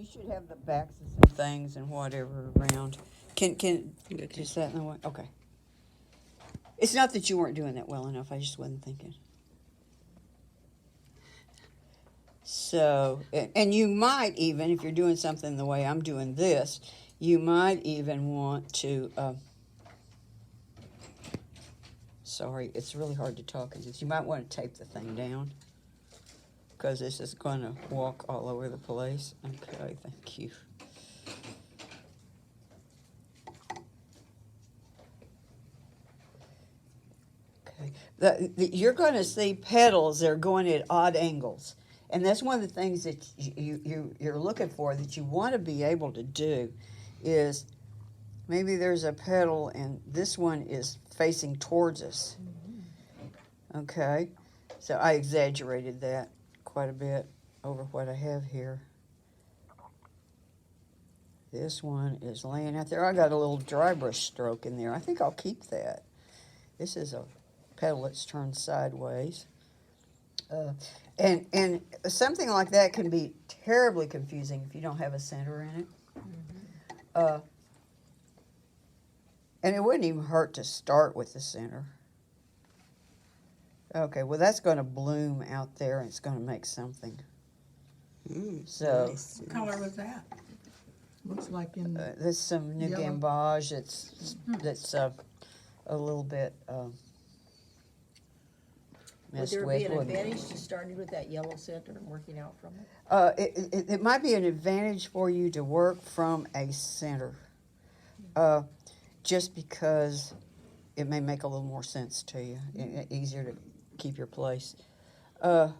you should have the backs of some things and whatever around. Is that in the way? Okay. It's not that you weren't doing that well enough. I just wasn't thinking. So, and you might even, if you're doing something the way I'm doing this, you might even want to, sorry, it's really hard to talk. You might want to tape the thing down because this is going to walk all over the place. Okay, thank you. Okay, you're going to see petals that are going at odd angles. And that's one of the things that you're looking for, that you want to be able to do is maybe there's a petal and this one is facing towards us. Okay, so I exaggerated that quite a bit over what I have here. This one is laying out there. I got a little dry brush stroke in there. I think I'll keep that. This is a petal that's turned sideways. And something like that can be terribly confusing if you don't have a center in it. And it wouldn't even hurt to start with the center. Okay, well that's going to bloom out there and it's going to make something. So, Nice. What color was that? Looks like in there's some new Yellow. gambage that's a little bit Would messed there with. be an wouldn't it? advantage to starting with that yellow center and working out from it? It might be an advantage for you to work from a center, just because it may make a little more sense to you, easier to keep your place. You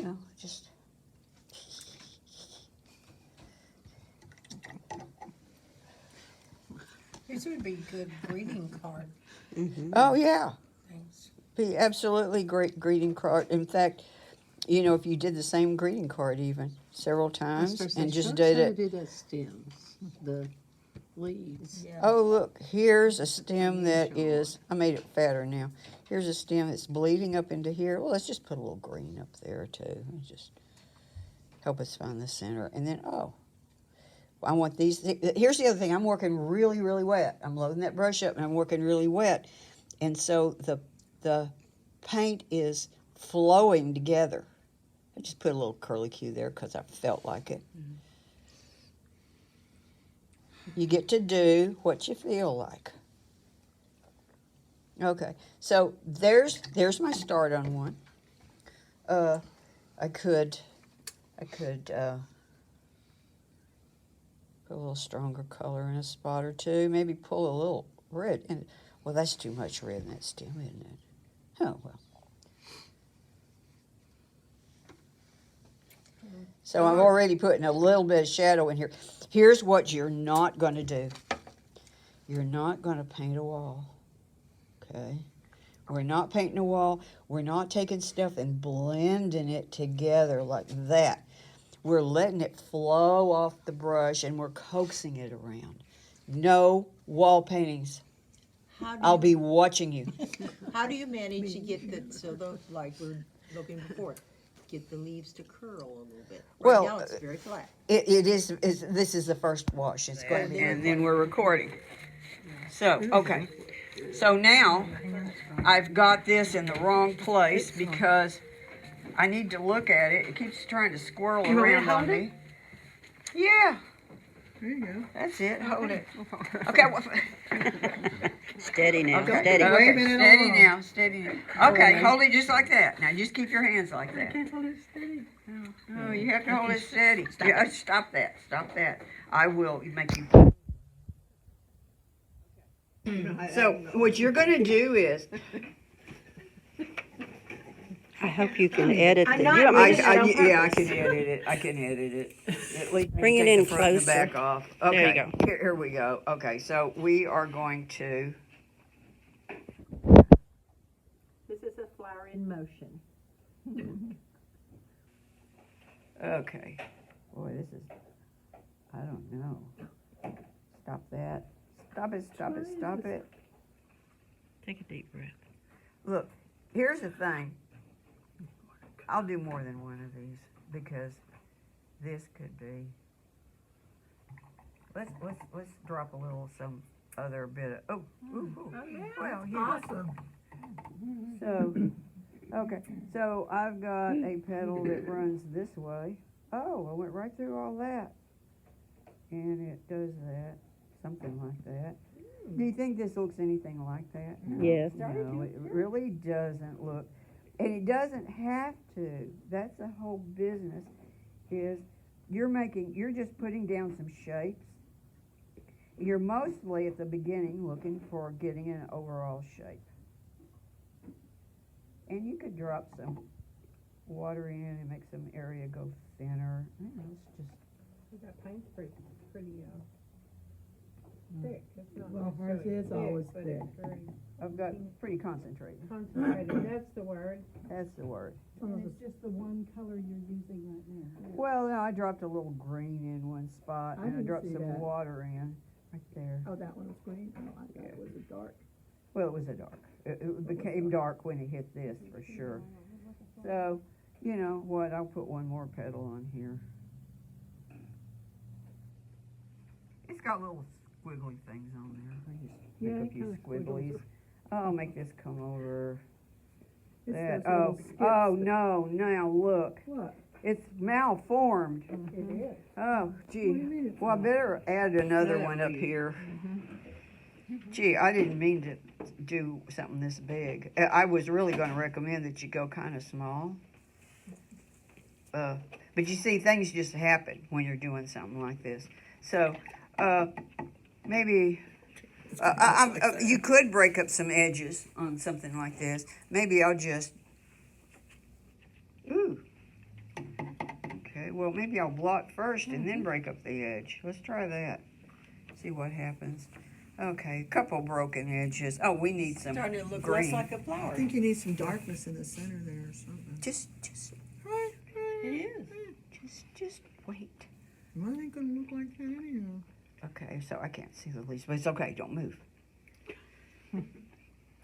know, just This would be a good greeting card. oh yeah, Thanks. be absolutely great greeting card. In fact, you know, if you did the same greeting card even several times and just did it. do the stems, the leaves. Yeah. Oh, look, here's a stem that is, I made it fatter now. Here's a stem that's bleeding up into here. Well, let's just put a little green up there too. And just help us find the center. And then, oh, I want these. Here's the other thing. I'm working really, really wet. I'm loading that brush up and I'm working really wet. And so the paint is flowing together. I just put a little curly Q there because I felt like it. You get to do what you feel like. Okay, so there's my start on one. I could put a little stronger color in a spot or two. Maybe pull a little red. And well, that's too much red in that stem, isn't it? Oh well. So I'm already putting a little bit of shadow in here. Here's what you're not going to do. You're not going to paint a wall, okay? We're not painting a wall. We're not taking stuff and blending it together like that. We're letting it flow off the brush and we're coaxing it around. No wall paintings. How do I'll you, be watching you. how do you manage to get the, so those, like we're looking before, get the leaves to curl a little bit? Right Well, now it's very flat. It is, this is the first wash. It's going to be, and then we're recording. So, okay. So now I've got this in the wrong place because I need to look at it. It keeps trying to squirrel You want me to around on hold me. Yeah, There you go. that's it. Hold it. Okay. Steady now, Okay. steady. Okay. Waving it Steady along. now. Steady now. Okay. Hold it just like that. Now just keep your hands like that. hold it steady. Oh, you have to hold it steady. Yeah, stop that. Stop that. I will make you. So what you're going to do is, I hope you can edit the. not You want me to- yeah, I can edit it. I can edit it. At least Bring it take in the front and the closer. back off. There you Okay. go. Here we go. Okay, so we are going to. This is a flower in motion. Okay. Boy, this is. I don't know. Stop that. Stop it. Stop it. Stop it. Take a deep breath. Look, here's the thing. I'll do more than one of these because this could be. Let's drop a little some other bit of, well, yeah. Awesome. So, okay, so I've got a pedal that runs this way. Oh, I went right through all that. And it does that, something like that. Do you think this looks anything like that? No. Yes. No, it really doesn't look, and it doesn't have to. That's the whole business, is you're just putting down some shapes. You're mostly at the beginning looking for getting an overall shape. And you could drop some water in and make some area go thinner. I don't know, it's just, That paint's pretty, thick. It's not Well, hers necessarily is always but thick. it's very I've got pretty concentrated. concentrated. That's the word. That's the word. And it's just the one color you're using right now. Well, no, I dropped a little green in one spot I and I didn't dropped see some that. water in right there. Oh, that one was green? Oh, I thought it was a dark. Well, it was a dark. It became dark when it hit this for sure. So, you know what? I'll put one more petal on here. It's got little squiggly things on there. I just Yeah, make it a few kinda squiggles. squigglies. I'll make this come over. It's That. those little Oh, skips oh that- no! Now look, What? it's malformed. It is. Oh, What do you gee. mean it's Well, I not? better add another one up here. Gee, I didn't mean to do something this big. I was really going to recommend that you go kind of small. But you see, things just happen when you're doing something like this. So, maybe you could break up some edges on something like this. Maybe I'll just. Ooh. Okay, well, maybe I'll block first and then break up the edge. Let's try that. See what happens. Okay, a couple broken edges. Oh, we need some Starting to look green. less like a flower. I think you need some darkness in the center there or something. Just It is. just wait. Mine ain't gonna look like that anyhow. Okay, so I can't see the leaves, but it's okay. Don't move.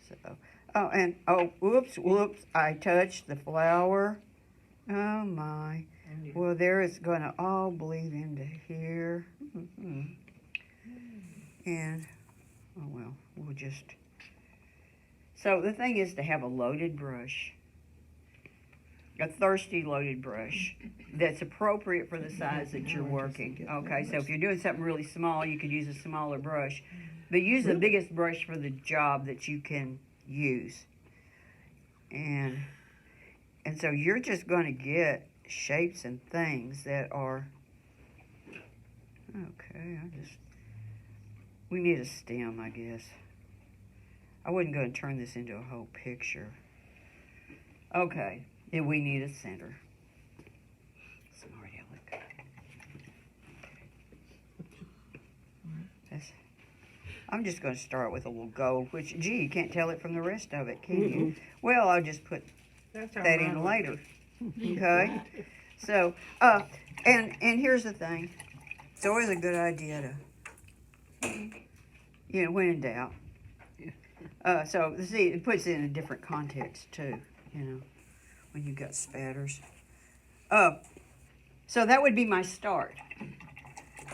So, whoops! I touched the flower. Oh my! Well, there it's gonna all bleed into here. And oh well, we'll just. So the thing is to have a loaded brush. A thirsty loaded brush that's appropriate for the size that you're working. Okay, so if you're doing something really small, you could use a smaller brush. But use the biggest brush for the job that you can use. And so you're just going to get shapes and things that are... Okay, we need a stem, I guess. I wasn't going to turn this into a whole picture. Okay. And we need a center. Smart aleck. I'm just going to start with a little gold, which, gee, you can't tell it from the rest of it, can you? Well, I'll just put That's how that mine in looks. later. Okay? So, and here's the thing. It's always a good idea to, when in doubt. So, see, it puts it in a different context, too, when you've got spatters. So that would be my start.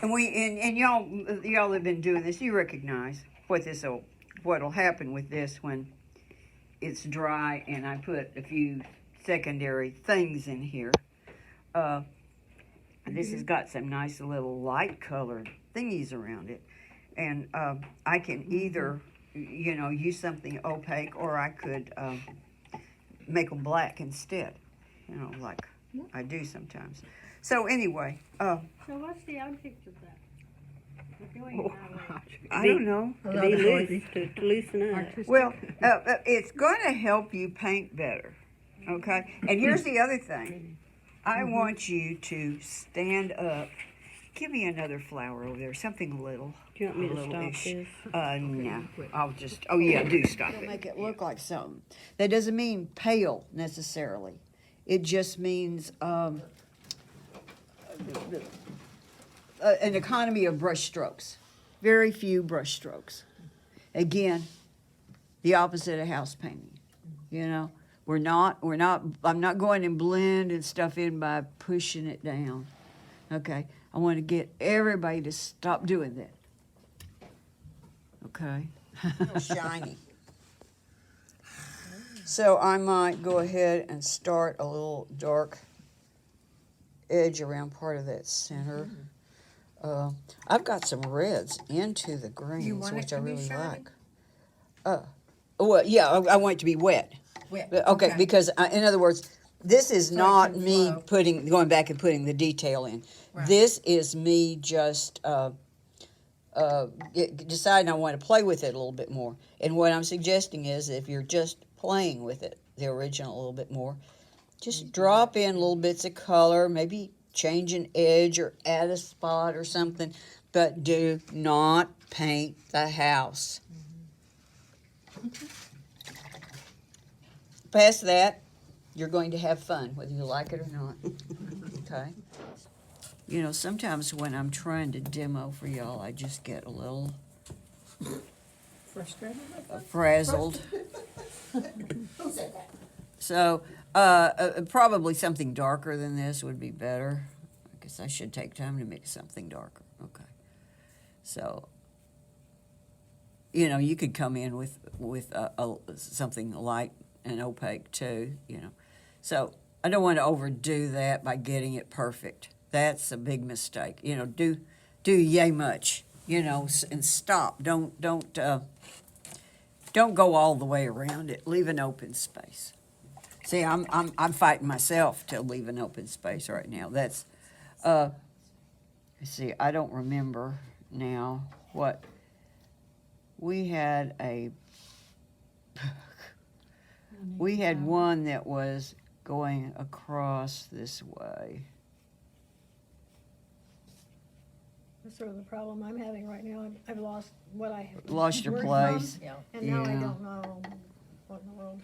And y'all have been doing this. You recognize what'll happen with this when it's dry and I put a few secondary things in here. This has got some nice little light colored thingies around it, and I can either use something opaque, or I could make them black instead, like I do sometimes. So anyway, So what's the object of that? We're doing it that way. I don't know. To be loose, to loosen up. Well, it's going to help you paint better, okay? And here's the other thing. I want you to stand up. Give me another flower over there, something little. Do you want me to stop little-ish. this? No, I'll just, do stop it. Make it look like something. That doesn't mean pale necessarily. It just means an economy of brush strokes. Very few brush strokes. Again, the opposite of house painting. I'm not going and blending stuff in by pushing it down. Okay, I want to get everybody to stop doing that. Okay. Real shiny. So I might go ahead and start a little dark edge around part of that center. I've got some reds into the greens, want it which I to be really shiny? like. Well, yeah, I want it to be wet. Wet, Okay, because in other words, this is So it not can me flow. going back and putting the detail in. Right. This is me just deciding I want to play with it a little bit more. And what I'm suggesting is if you're just playing with it, the original a little bit more, just drop in little bits of color, maybe change an edge or add a spot or something, but do not paint the house. Past that, you're going to have fun, whether you like it or not. Okay? You know, sometimes when I'm trying to demo for y'all, I just get a little Frustrated with it? frazzled. So, probably something darker than this would be better. I guess I should take time to mix something darker. Okay. So, you know, you could come in with something light and opaque too, you know. So, I don't want to overdo that by getting it perfect. That's a big mistake. You know, do yay much, you know, and stop. Don't go all the way around it. Leave an open space. See, I'm fighting myself to leave an open space right now. That's let's see, I don't remember now what we had we had one that was going across this way. That's sort of the problem I'm having right now. I've lost what I have. Lost your worked place. from, And now I Yeah. don't know what in the world.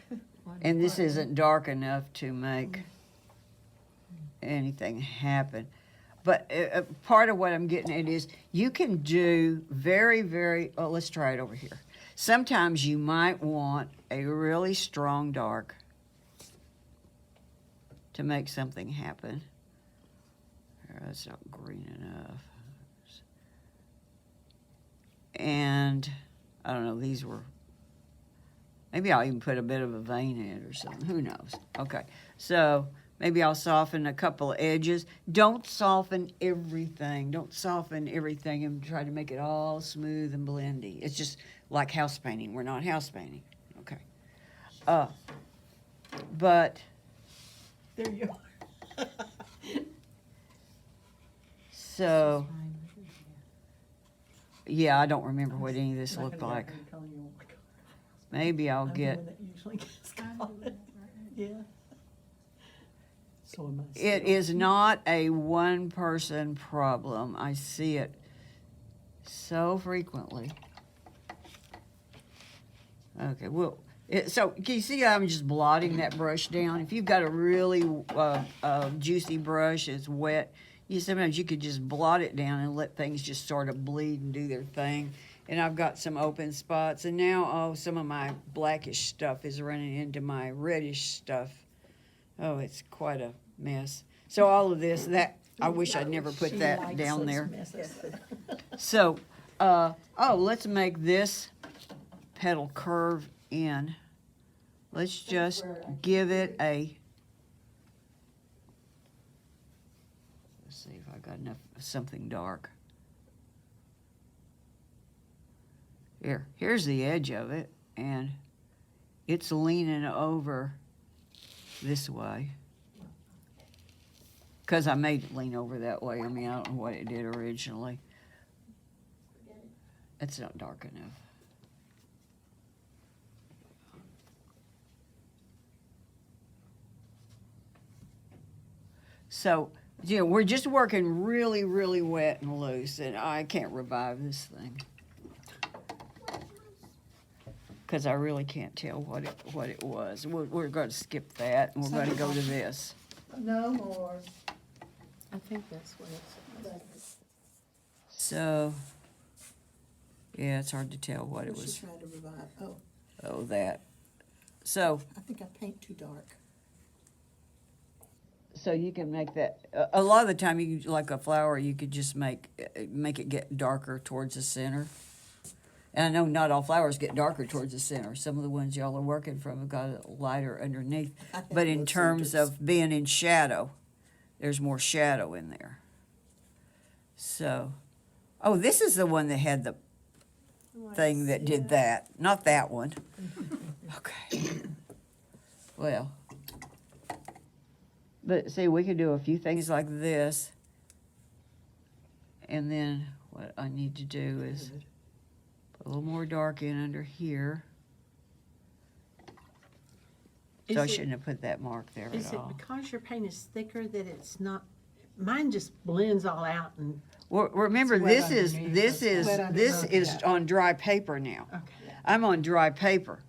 And this isn't dark enough to make anything happen. But part of what I'm getting at is you can do very, very, oh, let's try it over here. Sometimes you might want a really strong dark to make something happen. That's not green enough. And I don't know, these were, maybe I'll even put a bit of a vein in it or something. Who knows? Okay, so maybe I'll soften a couple of edges. Don't soften everything. Don't soften everything and try to make it all smooth and blendy. It's just like house painting. We're not house painting. Okay. But There you are. so, yeah, I don't remember what any of this looked like. Maybe I'll get. Yeah. So am I. It is not a one-person problem. I see it so frequently. Okay, well, so can you see I'm just blotting that brush down? If you've got a really juicy brush, it's wet, sometimes you could just blot it down and let things just sort of bleed and do their thing. And I've got some open spots, and now, some of my blackish stuff is running into my reddish stuff. Oh, it's quite a mess. So all of this, I wish I'd never put that down there. So, let's make this petal curve in. Let's just give it let's see if I got enough, something dark. Here's the edge of it, and it's leaning over this way. Because I made it lean over that way. I mean, I don't know what it did originally. It's not dark enough. So, we're just working really, really wet and loose, and I can't revive this thing. Because I really can't tell what it was. We're going to skip that, and we're going to go to this. No more. I think that's what it's. So, yeah, it's hard to tell what it What's was. she trying to revive? Oh, Oh, that. So, I think I paint too dark. so you can make that, a lot of the time, you can, like a flower, you could just make it get darker towards the center. And I know not all flowers get darker towards the center. Some of the ones y'all are working from have got a lighter underneath. I have But in low terms centers. of being in shadow, there's more shadow in there. So, oh, this is the one that had the thing that did that, not that one. Okay. Well, but see, we could do a few things like this. And then what I need to do is put a little more dark in under here. So I shouldn't have put that mark there Is at it all. because your paint is thicker that it's not, mine just blends all out and, Well, remember, It's wet this is, underneath. this It's is, wet this underneath, is yeah. on dry paper now. okay. I'm on dry paper.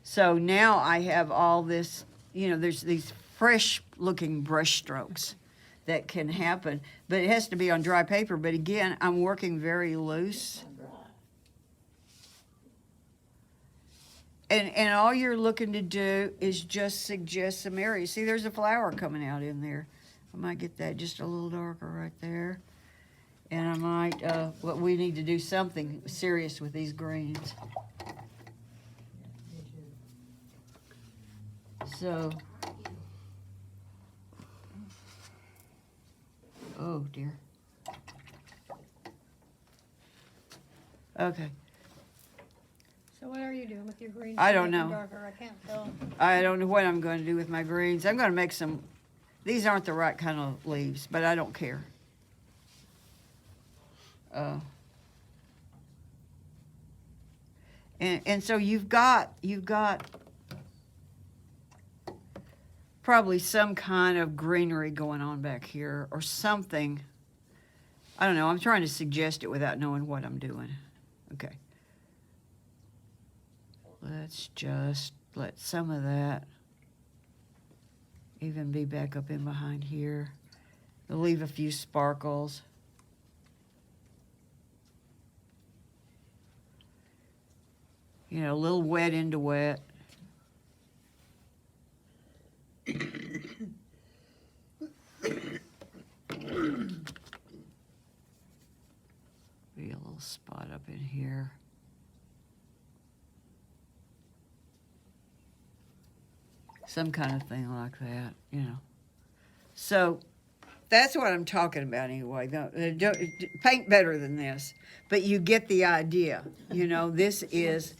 So now I have all this, you know, there's these fresh looking brush strokes that can happen, but it has to be on dry paper. But again, I'm working very loose. And all you're looking to do is just suggest some areas. See, there's a flower coming out in there. I might get that just a little darker right there. And I might, what we need to do something serious with these greens. So, oh dear. Okay, So what are you doing with your greens? I to don't make them know. Darker, I can't tell. I don't know what I'm going to do with my greens. I'm going to make some, these aren't the right kind of leaves, but I don't care. And so you've got probably some kind of greenery going on back here or something. I don't know. I'm trying to suggest it without knowing what I'm doing. Okay. Let's just let some of that even be back up in behind here. We'll leave a few sparkles. You know, a little wet into wet. Be a little spot up in here. Some kind of thing like that, you know. So that's what I'm talking about anyway. Don't paint better than this, but you get the idea. You know, this is